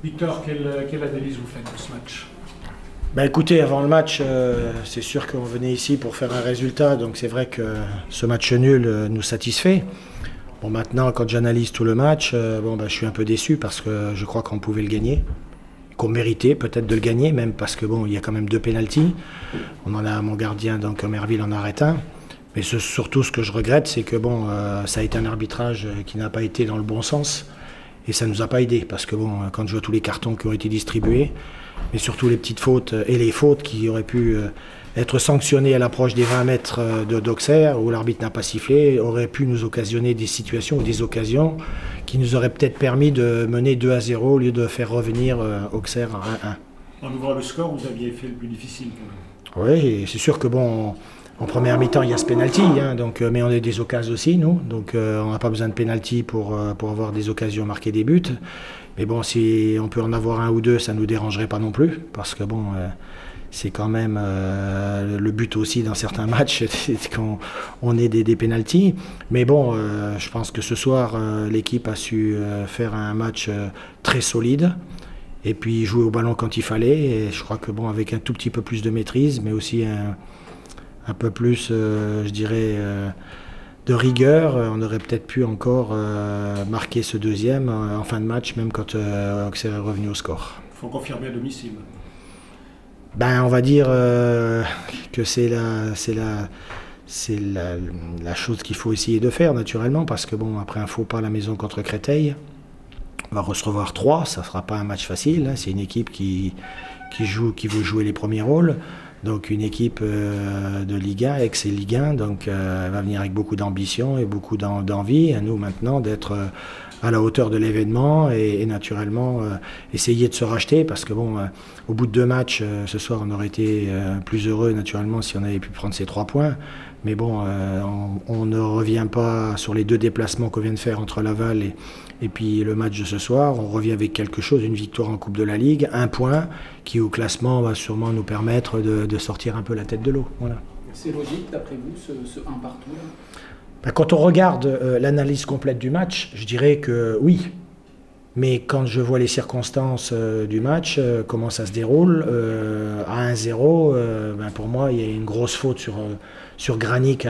Victor, quelle analyse vous faites de ce match? Ben écoutez, avant le match, c'est sûr qu'on venait ici pour faire un résultat, donc c'est vrai que ce match nul nous satisfait. Bon, maintenant, quand j'analyse tout le match, je suis un peu déçu parce que je crois qu'on pouvait le gagner, qu'on méritait peut-être de le gagner, même parce que il y a quand même 2 pénaltys. On en a mon gardien, donc Merville en arrête un. Mais surtout, ce que je regrette, c'est que ça a été un arbitrage qui n'a pas été dans le bon sens. Et ça ne nous a pas aidé, parce que quand je vois tous les cartons qui ont été distribués, mais surtout les petites fautes et les fautes qui auraient pu être sanctionnées à l'approche des 20 mètres d'Auxerre, où l'arbitre n'a pas sifflé, auraient pu nous occasionner des situations ou des occasions qui nous auraient peut-être permis de mener 2-0 au lieu de faire revenir Auxerre à 1-1. En ouvrant le score, vous aviez fait le plus difficile quand même. Oui, c'est sûr que en première mi-temps, il y a ce pénalty, mais on a des occasions aussi, nous. Donc on n'a pas besoin de pénalty pour avoir des occasions, marquer des buts. Mais si on peut en avoir un ou deux, ça ne nous dérangerait pas non plus. Parce que c'est quand même le but aussi dans certains matchs, c'est qu'on ait des pénaltys. Mais je pense que ce soir, l'équipe a su faire un match très solide. Et puis jouer au ballon quand il fallait. Et je crois que avec un tout petit peu plus de maîtrise, mais aussi un peu plus, je dirais, de rigueur, on aurait peut-être pu encore marquer ce deuxième en fin de match, même quand Auxerre est revenu au score. Il faut confirmer à domicile. On va dire que c'est la chose qu'il faut essayer de faire, naturellement, parce que après un faux pas à la maison contre Créteil, on va recevoir 3, ça ne sera pas un match facile, hein. C'est une équipe qui veut jouer les premiers rôles. Donc une équipe de Ligue 1, ex-Ligue 1, donc elle va venir avec beaucoup d'ambition et beaucoup d'envie. À nous maintenant d'être à la hauteur de l'événement et naturellement essayer de se racheter parce que au bout de 2 matchs ce soir on aurait été plus heureux naturellement si on avait pu prendre ces 3 points. Mais on ne revient pas sur les 2 déplacements qu'on vient de faire entre Laval et puis le match de ce soir. On revient avec quelque chose, une victoire en Coupe de la Ligue, 1 point qui au classement va sûrement nous permettre de sortir un peu la tête de l'eau. Voilà. C'est logique d'après vous ce 1 partout là? Quand on regarde l'analyse complète du match, je dirais que oui. Mais quand je vois les circonstances du match, comment ça se déroule, à 1-0, pour moi, il y a une grosse faute sur Granic.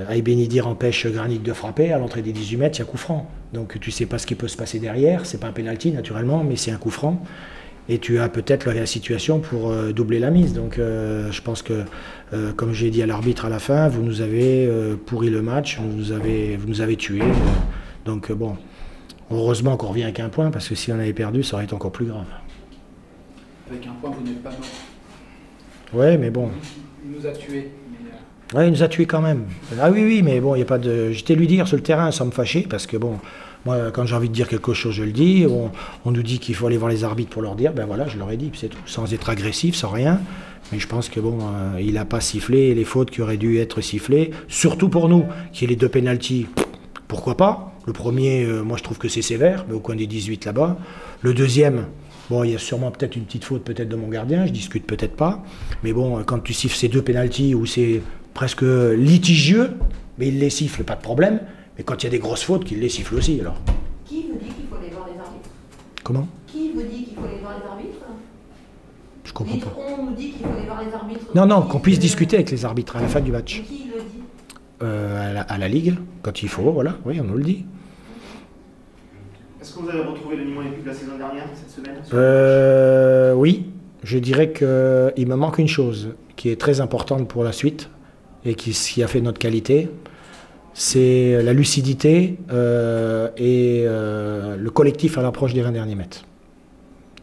Aïbenidir empêche Granic de frapper. À l'entrée des 18 mètres, il y a coup franc. Donc tu ne sais pas ce qui peut se passer derrière. Ce n'est pas un pénalty, naturellement, mais c'est un coup franc. Et tu as peut-être la situation pour doubler la mise. Donc je pense que, comme j'ai dit à l'arbitre à la fin, vous nous avez pourri le match, vous nous avez tués. Donc heureusement qu'on revient avec 1 point, parce que si on avait perdu, ça aurait été encore plus grave. Avec 1 point, vous n'êtes pas mort. Ouais, mais bon. Il nous a tués. Ouais, il nous a tués quand même. Ah oui, mais il n'y a pas de... J'étais lui dire sur le terrain sans me fâcher, parce que moi, quand j'ai envie de dire quelque chose, je le dis. On nous dit qu'il faut aller voir les arbitres pour leur dire, voilà, je leur ai dit, c'est tout. Sans être agressif, sans rien. Mais je pense que il n'a pas sifflé les fautes qui auraient dû être sifflées. Surtout pour nous, qui est les 2 pénaltys. Pourquoi pas? Le premier, moi je trouve que c'est sévère, mais au coin des 18 là-bas. Le deuxième, il y a sûrement peut-être une petite faute peut-être de mon gardien, je discute peut-être pas. Mais quand tu siffles ces 2 pénaltys où c'est presque litigieux, mais il les siffle, pas de problème. Mais quand il y a des grosses fautes, qu'il les siffle aussi, alors. Qui vous dit qu'il faut aller voir les arbitres? Comment? Qui vous dit qu'il faut aller voir les arbitres? Je comprends pas. On nous dit qu'il faut aller voir les arbitres. Non, qu'on puisse discuter avec les arbitres à la fin du match. Et qui le dit? À la Ligue, quand il faut, voilà, oui, on nous le dit. Est-ce que vous avez retrouvé le niveau les plus de la saison dernière, cette semaine? Oui, je dirais qu'il me manque une chose qui est très importante pour la suite et qui a fait notre qualité, c'est la lucidité et le collectif à l'approche des 20 derniers mètres.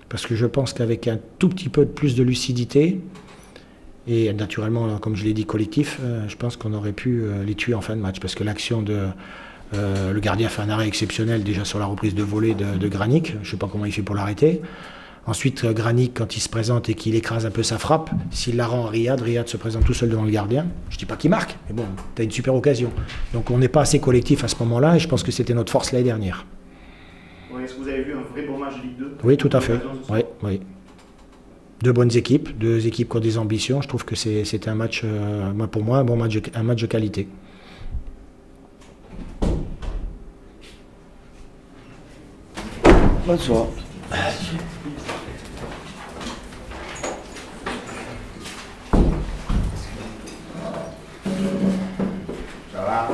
Parce que je pense qu'avec un tout petit peu de plus de lucidité, et naturellement, comme je l'ai dit, collectif, je pense qu'on aurait pu les tuer en fin de match. Parce que l'action de... le gardien fait un arrêt exceptionnel déjà sur la reprise de volée de Granic. Je ne sais pas comment il fait pour l'arrêter. Ensuite, Granic, quand il se présente et qu'il écrase un peu sa frappe, s'il la rend à Riyad se présente tout seul devant le gardien. Je ne dis pas qu'il marque, mais tu as une super occasion. Donc on n'est pas assez collectif à ce moment-là et je pense que c'était notre force l'année dernière. Ouais, est-ce que vous avez vu un vrai bon match de Ligue 2? Oui, tout à fait. Oui. 2 bonnes équipes, 2 équipes qui ont des ambitions. Je trouve que c'était un match, pour moi, un match de qualité. Bonsoir. Ça va?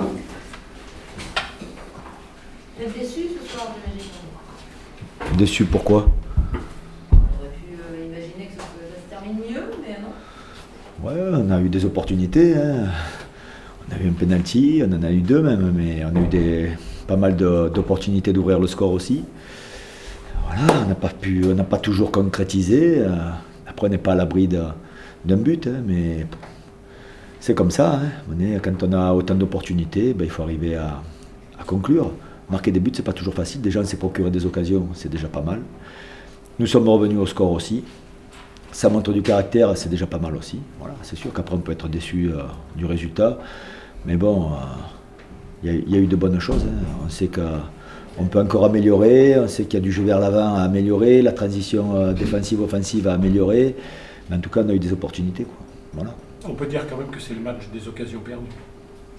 Vous êtes déçu ce soir, j'imagine? Déçu pourquoi? On aurait pu imaginer que ça se termine mieux, mais non. Ouais, on a eu des opportunités. Hein. On a eu un penalty, on en a eu deux même, mais on a eu pas mal d'opportunités d'ouvrir le score aussi. Voilà, on n'a pas toujours concrétisé. Après, on n'est pas à l'abri d'un but, hein, mais c'est comme ça. Hein. Quand on a autant d'opportunités, ben, il faut arriver à conclure. Marquer des buts, c'est pas toujours facile. Déjà, on s'est procuré des occasions, c'est déjà pas mal. Nous sommes revenus au score aussi. Ça montre du caractère, c'est déjà pas mal aussi. Voilà, c'est sûr qu'après, on peut être déçu du résultat. Mais bon, il y a eu de bonnes choses. Hein. On sait qu'on peut encore améliorer, on sait qu'il y a du jeu vers l'avant à améliorer, la transition défensive-offensive à améliorer. Mais en tout cas, on a eu des opportunités, quoi. Voilà. On peut dire quand même que c'est le match des occasions perdues.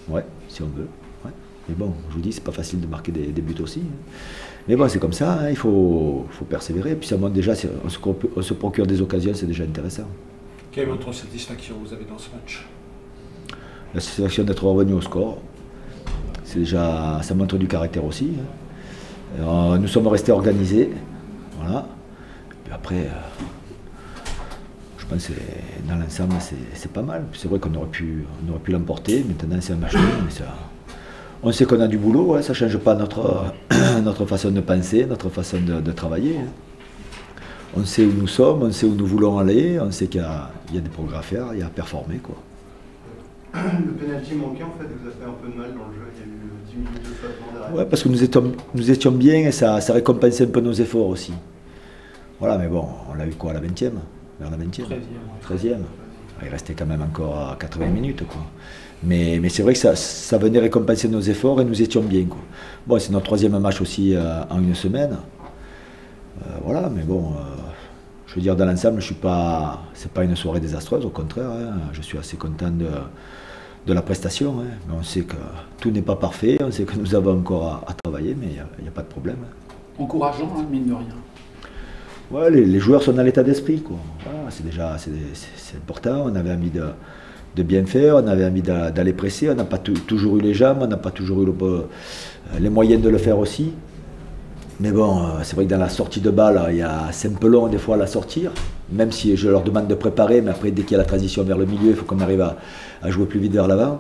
Ouais, si on veut. Ouais. Mais bon, je vous dis, c'est pas facile de marquer des buts aussi. Hein. Mais bon, c'est comme ça, hein. Il faut persévérer. Puis ça montre déjà, on se procure des occasions, c'est déjà intéressant. Quelle est votre satisfaction vous avez dans ce match? La satisfaction d'être revenu au score, c'est déjà, ça montre du caractère aussi. Hein. Nous sommes restés organisés, voilà. Puis après, je pense que dans l'ensemble, c'est pas mal. C'est vrai qu'on aurait pu l'emporter. Maintenant, c'est un match nul, mais ça, on sait qu'on a du boulot. Ouais, ça ne change pas notre façon de penser, notre façon de travailler. Hein. On sait où nous sommes, on sait où nous voulons aller, on sait qu'il y a des progrès à faire, il y a à performer, quoi. Le pénalty manqué, en fait, vous a fait un peu de mal dans le jeu. Il y a eu 10 minutes de flottement derrière. Ouais, parce que nous étions bien et ça récompensait un peu nos efforts aussi. Voilà, mais bon, on l'a eu quoi, à la 20e? Vers la 20e 13e. Il restait quand même encore 80 minutes, quoi. Mais c'est vrai que ça venait récompenser nos efforts et nous étions bien, quoi. Bon, c'est notre troisième match aussi en une semaine. Voilà, mais bon, je veux dire, dans l'ensemble, c'est pas une soirée désastreuse, au contraire. Hein, je suis assez content de la prestation. Hein, mais on sait que tout n'est pas parfait, on sait que nous avons encore à travailler, mais il n'y a pas de problème. Hein. Encourageant, hein, mine de rien. Ouais, les joueurs sont dans l'état d'esprit, quoi. Voilà, c'est important. On avait envie de bien faire, on avait envie d'aller presser. On n'a pas toujours eu les jambes, on n'a pas toujours eu les moyens de le faire aussi. Mais bon, c'est vrai que dans la sortie de balle, c'est un peu long des fois à la sortir, même si je leur demande de préparer, mais après, dès qu'il y a la transition vers le milieu, il faut qu'on arrive à jouer plus vite vers l'avant.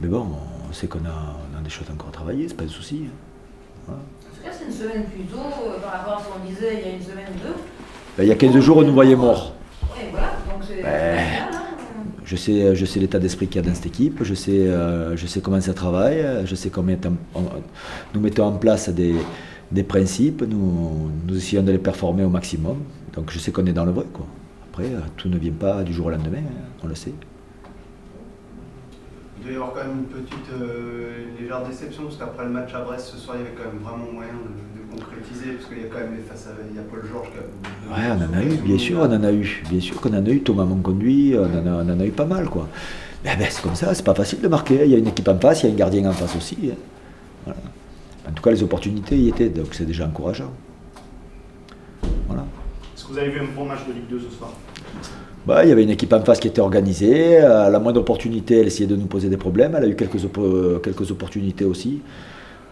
Mais bon, on sait qu'on a des choses encore à travailler, c'est pas un souci. Voilà. En tout cas, c'est une semaine plus tôt par rapport à ce qu'on disait il y a une semaine ou deux. Ben, il y a 15 jours, on nous voyait morts. Oui, voilà, donc c'est bien, hein. Je sais l'état d'esprit qu'il y a dans cette équipe, je sais comment ça travaille, je sais combien nous mettons en place des principes, nous essayons de les performer au maximum. Donc je sais qu'on est dans le vrai, quoi. Après, tout ne vient pas du jour au lendemain, hein, on le sait. Il doit y avoir quand même une petite légère déception, parce qu'après le match à Brest ce soir, il y avait quand même vraiment moyen de concrétiser, parce qu'il y a quand même il y a Paul Georges qui a... Ouais, on en a eu, bien sûr, on en a eu. Bien sûr qu'on en a eu, Thomas Monconduit, on en a eu pas mal, quoi. Mais ben, c'est comme ça, c'est pas facile de marquer. Il y a une équipe en face, il y a un gardien en face aussi. Hein. Voilà. En tout cas, les opportunités y étaient, donc c'est déjà encourageant. Voilà. Est-ce que vous avez vu un bon match de Ligue 2 ce soir? Bah, il y avait une équipe en face qui était organisée. À la moindre opportunité, elle essayait de nous poser des problèmes. Elle a eu quelques opportunités aussi.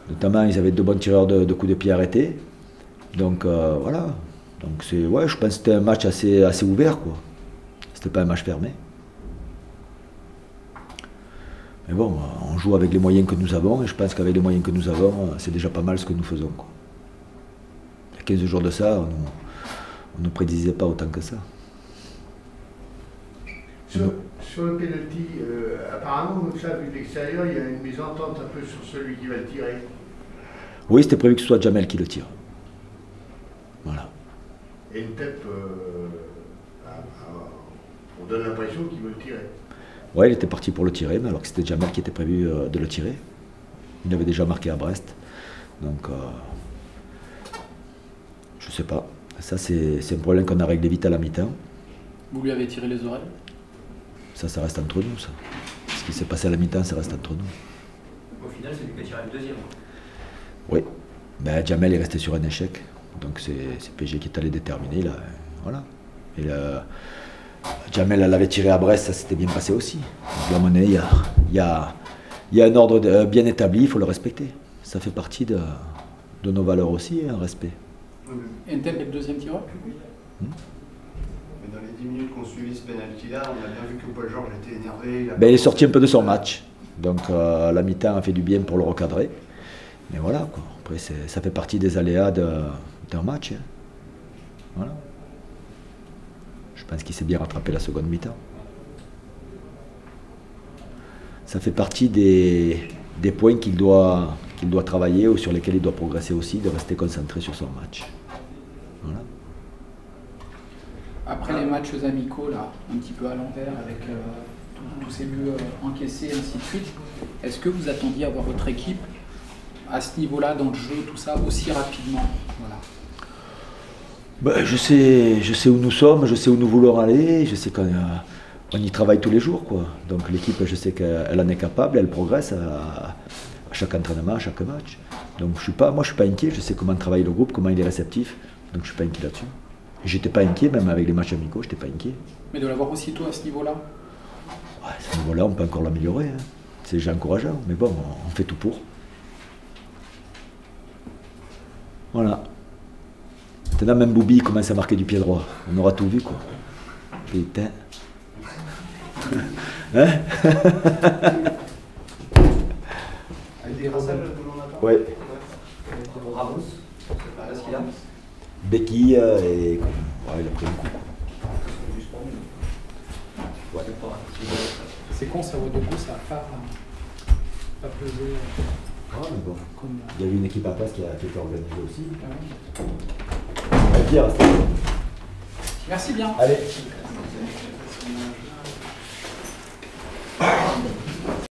Notamment, ils avaient de bons tireurs de coups de pied arrêtés. Donc voilà. Donc ouais, je pense que c'était un match assez ouvert, quoi. C'était pas un match fermé. Mais bon, on joue avec les moyens que nous avons, et je pense qu'avec les moyens que nous avons, c'est déjà pas mal ce que nous faisons, quoi. Il y a 15 jours de ça, on ne prédisait pas autant que ça. Sur le penalty, apparemment, ça, vu de l'extérieur, il y a une mésentente un peu sur celui qui va le tirer. Oui, c'était prévu que ce soit Jamel qui le tire. Voilà. Et une tête, on donne l'impression qu'il veut le tirer. Ouais, il était parti pour le tirer, mais alors que c'était Jamel qui était prévu de le tirer. Il avait déjà marqué à Brest. Donc, je sais pas. Ça, c'est un problème qu'on a réglé vite à la mi-temps. Vous lui avez tiré les oreilles? Ça reste entre nous, ça. Ce qui s'est passé à la mi-temps, ça reste entre nous. Au final, c'est lui qui a tiré le deuxième. Oui. Ben, Jamel est resté sur un échec. Donc c'est PG qui est allé déterminer. Là, voilà. Et Jamel l'avait tiré à Brest, ça s'était bien passé aussi. Donc là, à mon avis, il y a un ordre bien établi, il faut le respecter. Ça fait partie de nos valeurs aussi, un respect. Ntem est le deuxième tireur. Mais dans les 10 minutes qu'on suivit ce penalty-là, on a bien vu que Paul Georges était énervé. Ben, il est sorti un peu de son match. Donc la mi-temps a fait du bien pour le recadrer. Mais voilà, quoi. Après, ça fait partie des aléas d'un match. Hein. Voilà. Je pense qu'il s'est bien rattrapé la seconde mi-temps. Ça fait partie des points qu'il doit travailler ou sur lesquels il doit progresser aussi, de rester concentré sur son match. Voilà. Après les matchs amicaux, là, un petit peu à l'envers, avec tous ces buts encaissés, ainsi de suite, est-ce que vous attendiez à voir votre équipe à ce niveau-là, dans le jeu, tout ça, aussi rapidement? Voilà. Ben, je sais où nous sommes, je sais où nous voulons aller, je sais qu'on y travaille tous les jours, quoi. Donc l'équipe, je sais qu'elle en est capable, elle progresse à chaque entraînement, à chaque match. Donc moi je suis pas inquiet, je sais comment travaille le groupe, comment il est réceptif, donc je suis pas inquiet là-dessus. J'étais pas inquiet, même avec les matchs amicaux, j'étais pas inquiet. Mais de l'avoir aussitôt à ce niveau-là? Ouais, à ce niveau-là, on peut encore l'améliorer. Hein. C'est déjà encourageant, mais bon, on fait tout pour. Voilà. Maintenant, même Boubi commence à marquer du pied droit. On aura tout vu, quoi. Putain. Hein? Avec des passages que l'on attend. Ouais. Ramos, est-ce qu'il a Becky et. Ouais, il a pris un coup. Ouais. C'est con, ça, Ouedraogo, ça n'a pas pesé. Ah, mais bon. Comme, Il y avait une équipe à place qui a été organisée aussi. ouais. Pierre. Merci bien. Allez.